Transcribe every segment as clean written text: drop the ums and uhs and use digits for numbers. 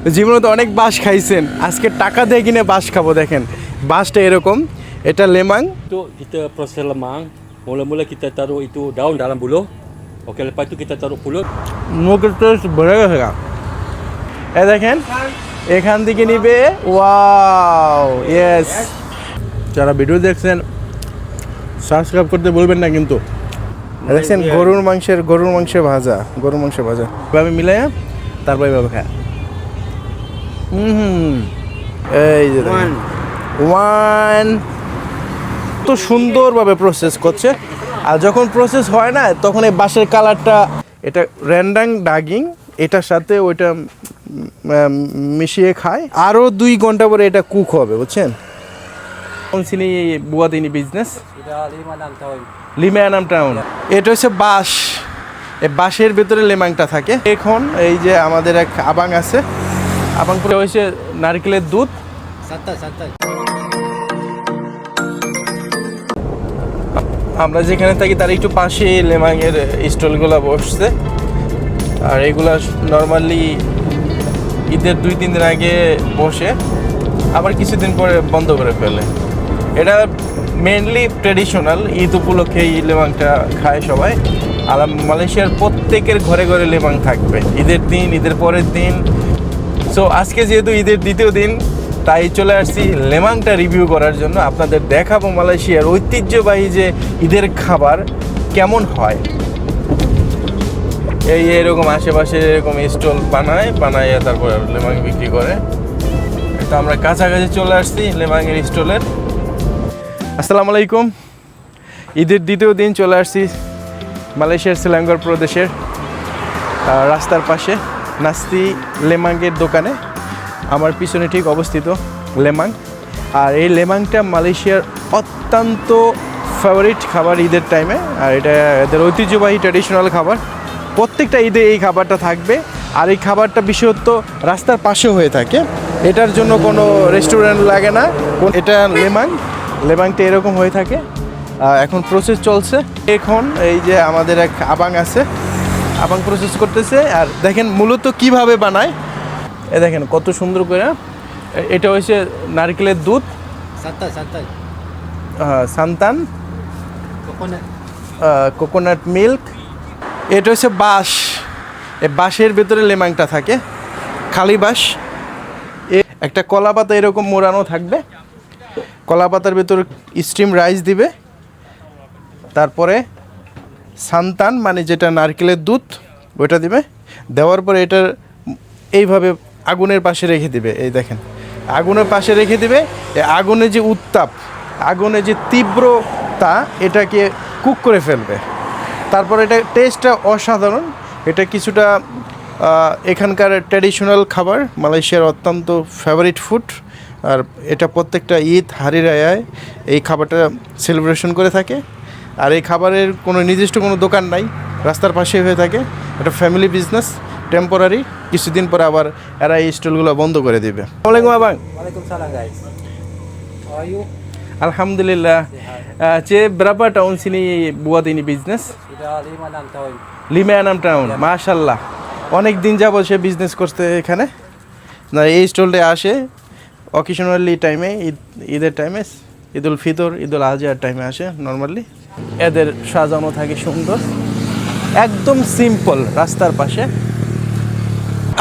জীবনে তো অনেক বাঁশ খাইছেন, আজকে টাকা দিয়ে কিনে বাঁশ খাবো। দেখেন বাঁশটা এরকম, এটা লেমাং। Itu kita proses lemang. Mula-mula kita taruh itu daun dalam buluh. Okey, lepas tu kita taruh pulut. মুখের টেস্ট ভরে গেছে গা। এ দেখেন এখান থেকে নিবে। Wow, yes. যারা ভিডিও দেখছেন সাবস্ক্রাইব করতে বলবেন না কিন্তু। দেখছেন গরুর মাংসের ভাজা, গরুর মাংস ভাজা এভাবে মিলাই তারপর এভাবে খায়। এই যে ওয়ান তো সুন্দরভাবে প্রসেস করছে। আর যখন প্রসেস হয় না তখন এই বাঁশের কালারটা, এটা র্যান্ডাং ডাগিং, এটার সাথে ওইটা মিশিয়ে খায়। আরও 2 ঘন্টা পরে এটা কুক হবে, বুঝছেন। কোন সিনি buat ini business? Sudah 5-6 tahun. 5-6 town. এটা হচ্ছে বাঁশ, এই বাঁশের ভেতরে লেমাংটা থাকে। এখন এই যে আমাদের এক আবাং আছে, আবাং পুরো হচ্ছে নারকেলের দুধ। Santai. আমরা যেখানে থাকি তার একটু পাশে লেমাংয়ের স্টলগুলো বসছে। আর এগুলা নর্মালি ঈদের 2-3 দিন আগে বসে, আবার কিছুদিন পরে বন্ধ করে ফেলে। এটা মেনলি ট্রেডিশনাল, ঈদ উপলক্ষে এই লেমাংটা খায় সবাই। আর মালয়েশিয়ার প্রত্যেকের ঘরে ঘরে লেমাং থাকবে ঈদের দিন, ঈদের পরের দিন। সো আজকে যেহেতু ঈদের দ্বিতীয় দিন, তাই চলে আসছি লেমাংটা রিভিউ করার জন্য। আপনাদের দেখাবো মালয়েশিয়ার ঐতিহ্যবাহী যে ঈদের খাবার কেমন হয়। এরকম আশেপাশে এরকম স্টল বানায় তারপর লেমাং বিক্রি করে। তো আমরা কাছাকাছি চলে আসছি লেমাংয়ের স্টলের। আসসালামু আলাইকুম। ঈদের দ্বিতীয় দিন চলে আসছি মালয়েশিয়ার সেলাঙ্গর প্রদেশের রাস্তার পাশে নাস্তি লেমাংয়ের দোকানে। আমার পিছনে ঠিক অবস্থিত লেমাং। আর এই লেমাংটা মালয়েশিয়ার অত্যন্ত ফেভারিট খাবার ঈদের টাইমে। আর এটা এদের ঐতিহ্যবাহী ট্র্যাডিশনাল খাবার। প্রত্যেকটা ঈদে এই খাবারটা থাকবে। আর এই খাবারটা বিশেষত রাস্তার পাশে হয়ে থাকে, এটার জন্য কোনো রেস্টুরেন্ট লাগে না। এটা লেমাংটা এরকম হয়ে থাকে। এখন প্রসেস চলছে। এখন এই যে আমাদের এক আবাং আছে, আবাং প্রসেস করতেছে। আর দেখেন মূলত কিভাবে বানায়, এ দেখেন কত সুন্দর করে। এটা হচ্ছে নারকেলের দুধ, Santai. সান্তান, Coconut. Coconut milk. এটা হচ্ছে বাঁশ, এই বাঁশের ভেতরে লেমাংটা থাকে, খালি বাঁশ। একটা কলা পাতা এরকম মোড়ানো থাকবে, কলা পাতার ভেতর স্টিম রাইস দিবে, তারপরে সান্তান মানে যেটা নারকেলের দুধ ওইটা দিবে। দেওয়ার পরে এটার এইভাবে আগুনের পাশে রেখে দিবে। এই দেখেন আগুনের পাশে রেখে দিবে। আগুনের যে উত্তাপ, আগুনের যে তীব্রতা এটাকে কুক করে ফেলবে। তারপর এটা টেস্টটা অসাধারণ। এটা কিছুটা এখানকার ট্র্যাডিশনাল খাবার, মালয়েশিয়ার অত্যন্ত ফেভারিট ফুড। আর এটা প্রত্যেকটা ঈদ হারি রায়ায় এই খাবারটা সেলিব্রেশন করে থাকে। আর এই খাবারের কোনো নির্দিষ্ট কোনো দোকান নাই, রাস্তার পাশে হয়ে থাকে। এটা ফ্যামিলি বিজনেস, টেম্পোরারি। কিছুদিন পরে আবার এরা এই স্টলগুলো বন্ধ করে দিবে। আসসালামু আলাইকুম আবাং। Waalaikumsalam guys. How are you? Alhamdulillah. Berapa tahun sini buat ini bisnis? Sudah 5-6 tahun. 5-6 town. মাশাআল্লাহ, অনেক দিন যাবত সে বিজনেস করতে এখানে। না এই স্টলটা আসে অকেশনালি টাইমে, ঈদের টাইমে, ঈদুল ফিতর, ঈদুল আজহার টাইমে আসে নর্মালি। এদের সাজানো থাকে সুন্দর, একদম সিম্পল, রাস্তার পাশে।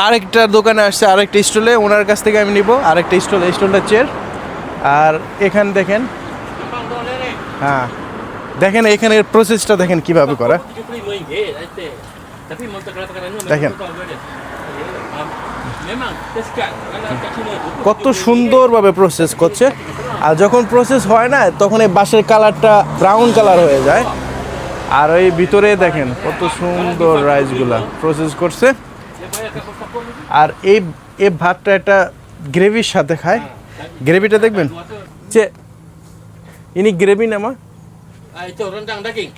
আরেকটা দোকানে আসছে, আরেকটা স্টলে, ওনার কাছ থেকে আমি নিব আরেকটা স্টল। এই স্টলটা চেয়ার। আর এখানে দেখেন, হ্যাঁ দেখেন এখানের প্রসেসটা দেখেন কিভাবে করা। দেখেন কত সুন্দরভাবে প্রসেস করছে। আর যখন প্রসেস হয় না তখন এই বাঁশের কালারটা ব্রাউন কালার হয়ে যায়। আর ওই ভিতরে দেখেন কত সুন্দর রাইসগুলা প্রসেস করছে। আর এই ভাতটা একটা গ্রেভির সাথে খায়। গ্রেভিটা দেখবেন যে ইনি গ্রেভি নামা, Itu rendang daging.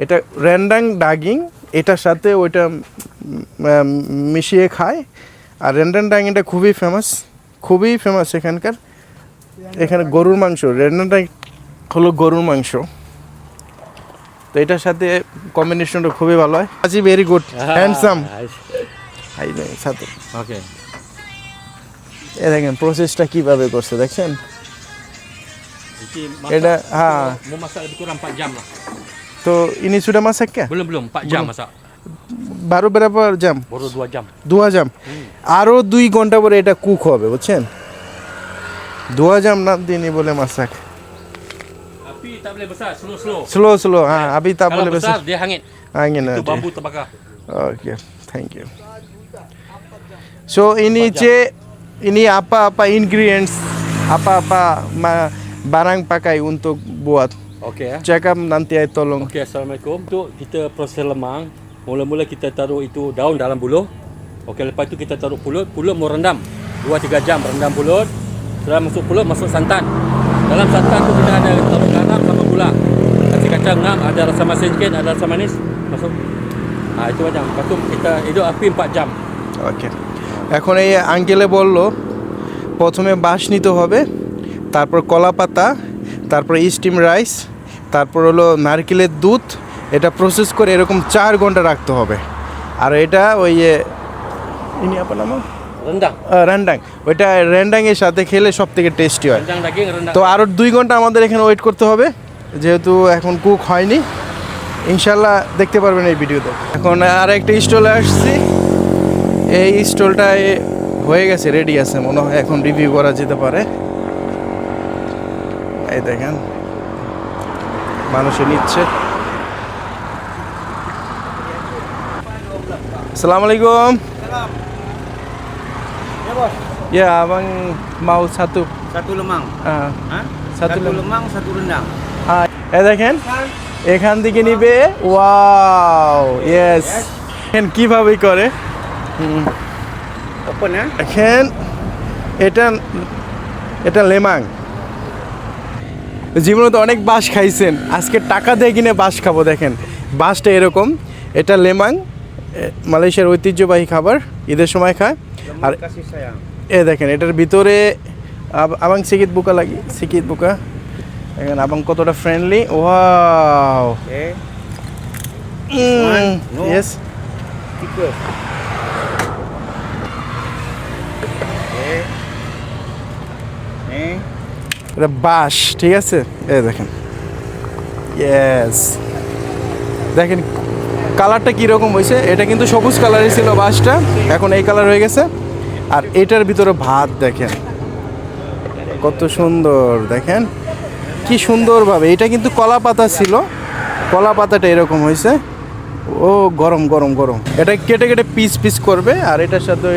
এটা র্যান্ডাং ডাগিং, এটার সাথে ওইটা মিশিয়ে খায়। আর র্যান্ডাং ডাগিংটা খুবই ফেমাস এখানকার। এখানে গরুর মাংস, র্যান্ডাং ডাগিং হলো গরুর মাংস। তো এটার সাথে কম্বিনেশনটা খুবই ভালো হয়। আজি ভেরি গুড, হ্যান্ডসাম। সাথে Okay. এ দেখেন প্রসেসটা কিভাবে করছে দেখছেন। Ini Ada, masak, ha. mau masak lebih kurang 4 jam lah. তো ইনি sudah masak ya? Belum 4 jam masak. বারো berapa jam? Baru 2 jam. 2 jam আরো 2 ঘন্টা পরে এটা কুক হবে বুঝছেন। 2 jam না দিনই বলে masak. Api tak boleh besar, slow. Slow হ্যাঁ আবি তা Kalau বলে besar dia hangit. angin Itu nanti. bambu terbakar. Okay, thank you. So ini apa ingredients, apa barang pakai untuk buat. Okey ya. Cakap nanti saya tolong. Okey, assalamualaikum. Tu kita proses lemang. Mula-mula kita taruh itu daun dalam buluh. Okey, lepas tu kita taruh pulut. Pulut mau rendam 2-3 jam rendam pulut. Setelah masuk pulut masuk santan. Dalam santan tu kita ada taruh garam sama gula. Kasih kacang ngam, ada rasa masin sikit, ada rasa manis. Masuk. Itu macam. Lepas tu kita hidup api 4 jam. ওকে এখন এই আঙ্কেলে বলল প্রথমে বাঁশ নিতে হবে, তারপর কলা পাতা, তারপর স্টিম রাইস, তারপর হলো নারকেলের দুধ, এটা প্রসেস করে এরকম 4 ঘন্টা রাখতে হবে। আর এটা ওই ইনি আপনার নাম Rendang. র্যান্ডাং, ওইটা র্যান্ডাংয়ের সাথে খেলে সব থেকে টেস্টি হয়। Rendang daging, rendang. তো আরও 2 ঘন্টা আমাদের এখানে ওয়েট করতে হবে, যেহেতু এখন কুক হয়নি। ইনশাল্লাহ দেখতে পারবেন এই ভিডিওতে। এখন আর একটা স্টলে আসছি, এই স্টলটায় হয়ে গেছে, রেডি আছে মনে হয়, এখন রিভিউ করা যেতে পারে। এই দেখেন মানুষে নিচ্ছে। আসসালামু আলাইকুম। Ya abang mau satu. Satu lemang. Ah, Hah? Satu Satu lemang, satu rendang. এই দেখেন এখান থেকে নিবে। Wow, yes. দেখেন কিভাবে করে। Open ya. দেখেন এটা লেমাং। জীবনে তো অনেক বাঁশ খাইছেন, আজকে টাকা দিয়ে কিনে বাঁশ খাবো। দেখেন বাঁশটা এরকম, এটা লেমাং, মালয়েশিয়ার ঐতিহ্যবাহী খাবার, ঈদের সময় খায়। আর Lemang kasih sayang. দেখেন এটার ভিতরে আবাং sikit buka lagi, sikit buka। দেখেন আবাং কতটা friendly. Wow, Okay. one, no. Yes. Tiga. Okay. Ni. এটা বাঁশ, ঠিক আছে। এই দেখেন, ইয়েস। দেখেন কালারটা কীরকম হয়েছে, এটা কিন্তু সবুজ কালারই ছিল বাঁশটা, এখন এই কালার হয়ে গেছে। আর এটার ভিতরে ভাত দেখেন কত সুন্দর, দেখেন কি সুন্দরভাবে। এটা কিন্তু কলা পাতা ছিল, কলা পাতাটা এরকম হয়েছে। ও গরম গরম গরম, এটা কেটে কেটে পিস পিস করবে আর এটার সাথে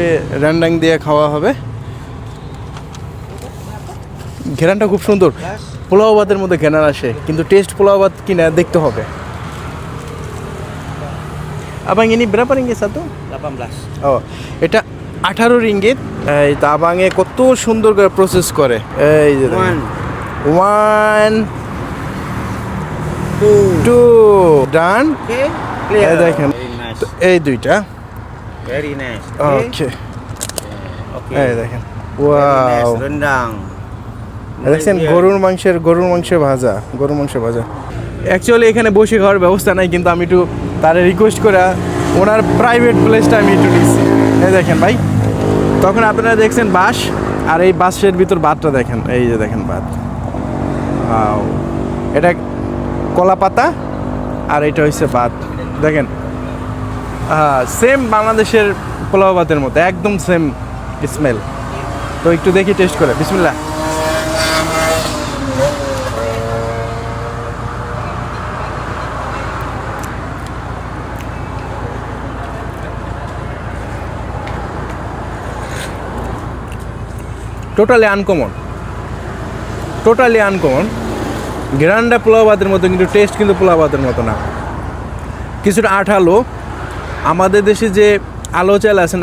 র্যান্ডাং দিয়ে খাওয়া হবে। ঘেরানটা খুব সুন্দর, পোলাও ভাতের মধ্যে ঘেরান আসে, কিন্তু টেস্ট পোলাও ভাত কিনা দেখতে হবে। Abang ini berapa ringgit satu? 18. Oh, এটা 18 রিঙ্গিত। এই তো আবাঙে কত সুন্দর করে প্রসেস করে। এই যে দেখেন, 1 2 ডান। Okay. এই দেখেন Very nice. এই দুইটা। Very nice. ওকে, Okay. এই দেখেন। Very wow, nice. Rendang. দেখছেন গরুর মাংসের ভাজা, গরুর মাংস ভাজা। অ্যাকচুয়ালি এখানে বসে খাওয়ার ব্যবস্থা নাই, কিন্তু আমি একটু তারে রিকোয়েস্ট করে ওনার প্রাইভেট প্লেসটা আমি একটু নিচ্ছি। এই দেখেন ভাই, তখন আপনারা দেখছেন বাঁশ, আর এই বাঁশের ভিতর ভাতটা দেখেন, এই যে দেখেন ভাত। ওয়াও, এটা কলা পাতা আর এটা হচ্ছে ভাত। দেখেন সেম বাংলাদেশের পোলাও ভাতের মতো, একদম সেম স্মেল। তো একটু দেখি টেস্ট করে, বিসমিল্লাহ। Totally uncommon. গ্রান্ডা পোলাও ভাতের মতো, কিন্তু টেস্ট কিন্তু পোলাও ভাতের মতো না, কিছুটা আঠালো। আমাদের দেশে যে আলো চাল আছেন,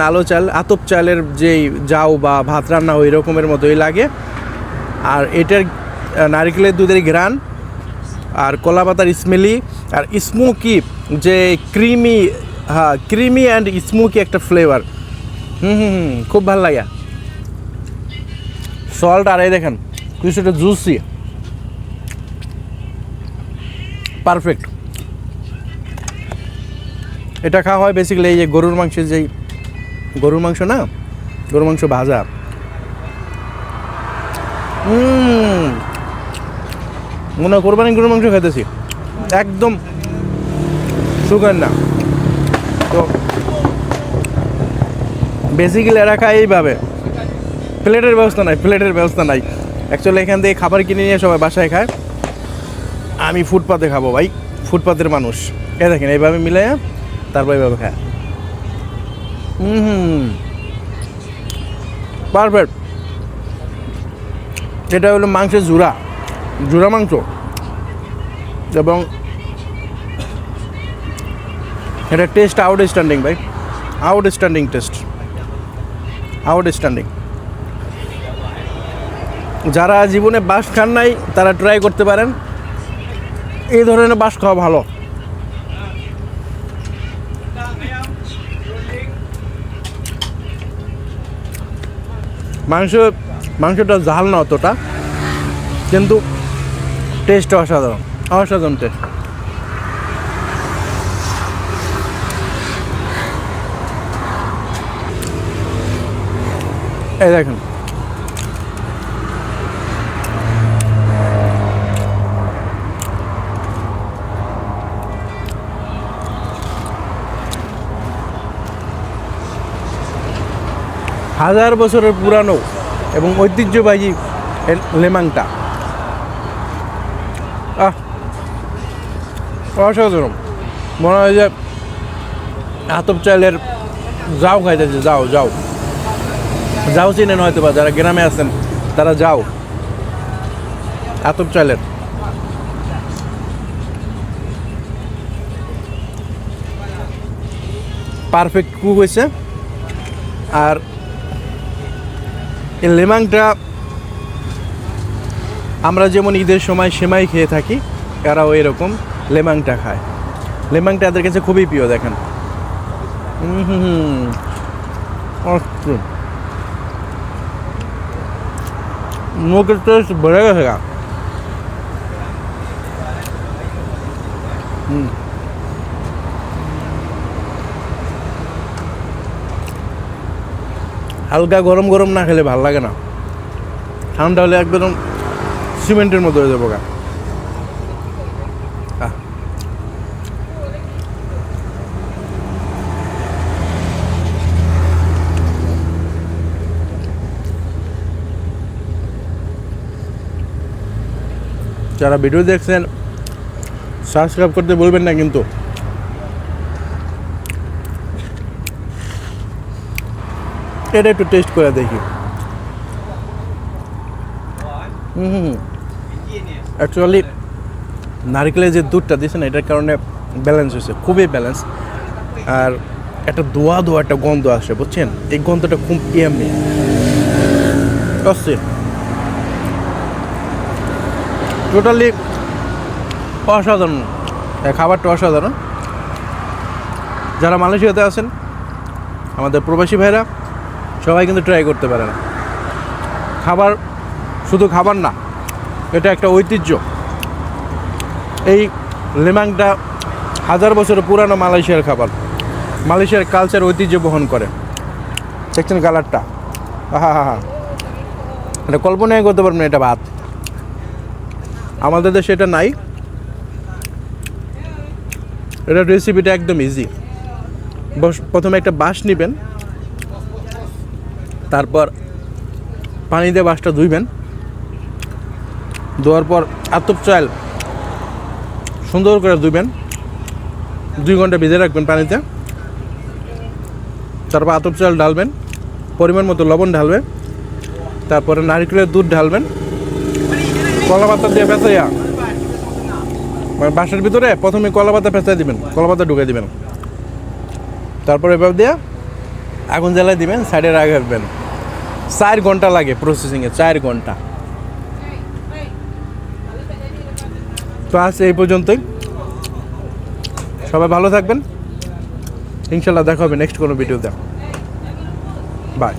আতপ চালের যেই জাউ বা ভাত রান্না ওই রকমের মতোই লাগে। আর এটার নারকেলের দুধের ঘ্রাণ আর কলা পাতার স্মেলি আর স্মোকি, যে ক্রিমি অ্যান্ড স্মোকি একটা ফ্লেভার। খুব ভালো লাগে। সল্ট আর এই দেখেন কিছুটা জুসি, পারফেক্ট। এটা খাওয়া হয় বেসিক্যালি এই যে গরুর মাংস ভাজা, মনে হয় কোরবানি গরুর মাংস খাইতেছি, একদম সুগার না। তো বেসিক্যালি এরা খায় এইভাবে, প্লেটের ব্যবস্থা নাই। অ্যাকচুয়ালি এখান থেকে খাবার কিনে নিয়ে সবাই বাসায় খায়, আমি ফুটপাতে খাবো ভাই, ফুটপাতের মানুষ। এ দেখেন এইভাবে মিলে তারপর এইভাবে খায়। পারফেক্ট। এটা হলো মাংসের জুরা মাংস, এবং এটা টেস্ট আউটস্ট্যান্ডিং ভাই, আউটস্ট্যান্ডিং টেস্ট, আউটস্ট্যান্ডিং। যারা জীবনে বাঁশ খান নাই তারা ট্রাই করতে পারেন, এই ধরনের বাঁশ খাওয়া ভালো। মাংসটা ঝাল না অতটা, কিন্তু টেস্ট অসাধারণ টেস্ট। এই দেখেন, হাজার বছরের পুরানো এবং ঐতিহ্যবাহী লেমাংটা, অসাধারণ। মনে হয় যে আতপ চালের যাও খাইতেছে, যাও চিনেন হয়তো বা, যারা গ্রামে আছেন তারা যাও, আতপ চালের। পারফেক্ট কুক হয়েছে। আর এই লেমাংটা আমরা যেমন ঈদের সময় সেমাই খেয়ে থাকি, এরাও এরকম লেমাংটা খায়। লেমাংটা এদের কাছে খুবই প্রিয়। দেখেন, মুখের টেস্ট বেড়ে গেছে গা। হালকা গরম না খেলে ভালো লাগে না, ঠান্ডা হলে একদম সিমেন্টের মতো হয়ে যাবো গা। যারা ভিডিও দেখছেন সাবস্ক্রাইব করতে বলবেন না কিন্তু। এটা একটু টেস্ট করে দেখি। অ্যাকচুয়ালি নারকেলের যে দুধটা দিয়েছে না, এটার কারণে ব্যালেন্স হয়েছে, খুবই ব্যালেন্স। আর একটা দোয়া একটা গন্ধ আসে, বুঝছেন? এই গন্ধটা খুব ইয়াম্মি, অস্থির, টোটালি অসাধারণ। খাবারটা অসাধারণ। যারা মালয়েশিয়াতে আছেন, আমাদের প্রবাসী ভাইরা সবাই কিন্তু ট্রাই করতে পারে না। খাবার শুধু খাবার না, এটা একটা ঐতিহ্য। এই লেমাংটা হাজার বছরের পুরানো মালয়েশিয়ার খাবার, মালয়েশিয়ার কালচার ঐতিহ্য বহন করে। দেখছেন কালারটা, হা, এটা কল্পনাই করতে পারবেন না, এটা ভাত। আমাদের দেশে এটা নাই। এটা রেসিপিটা একদম ইজি। প্রথমে একটা বাঁশ নেবেন, তারপর পানি দিয়ে বাঁশটা ধুইবেন, ধোয়ার পর আতপ চাল সুন্দর করে ধুইবেন, 2 ঘন্টা ভিজে রাখবেন পানিতে। তারপর আতপ চাল ঢালবেন, পরিমাণ মতো লবণ ঢালবেন, তারপরে নারকেলের দুধ ঢালবেন, কলা পাতা দিয়ে পেঁচাইয়া, মানে বাঁশের ভিতরে প্রথমে কলা পাতা পেঁচাই দিবেন, কলা পাতা ঢুকে দিবেন, তারপরে এভাবে দিয়ে আগুন জ্বালাই দিবেন, সাইডে রাখবেন। 4 ঘন্টা লাগে প্রসেসিংয়ে, 4 ঘন্টা। তো আজ এই পর্যন্তই। সবাই ভালো থাকবেন, ইনশাল্লাহ দেখা হবে নেক্সট কোনো ভিডিওতে। বাই।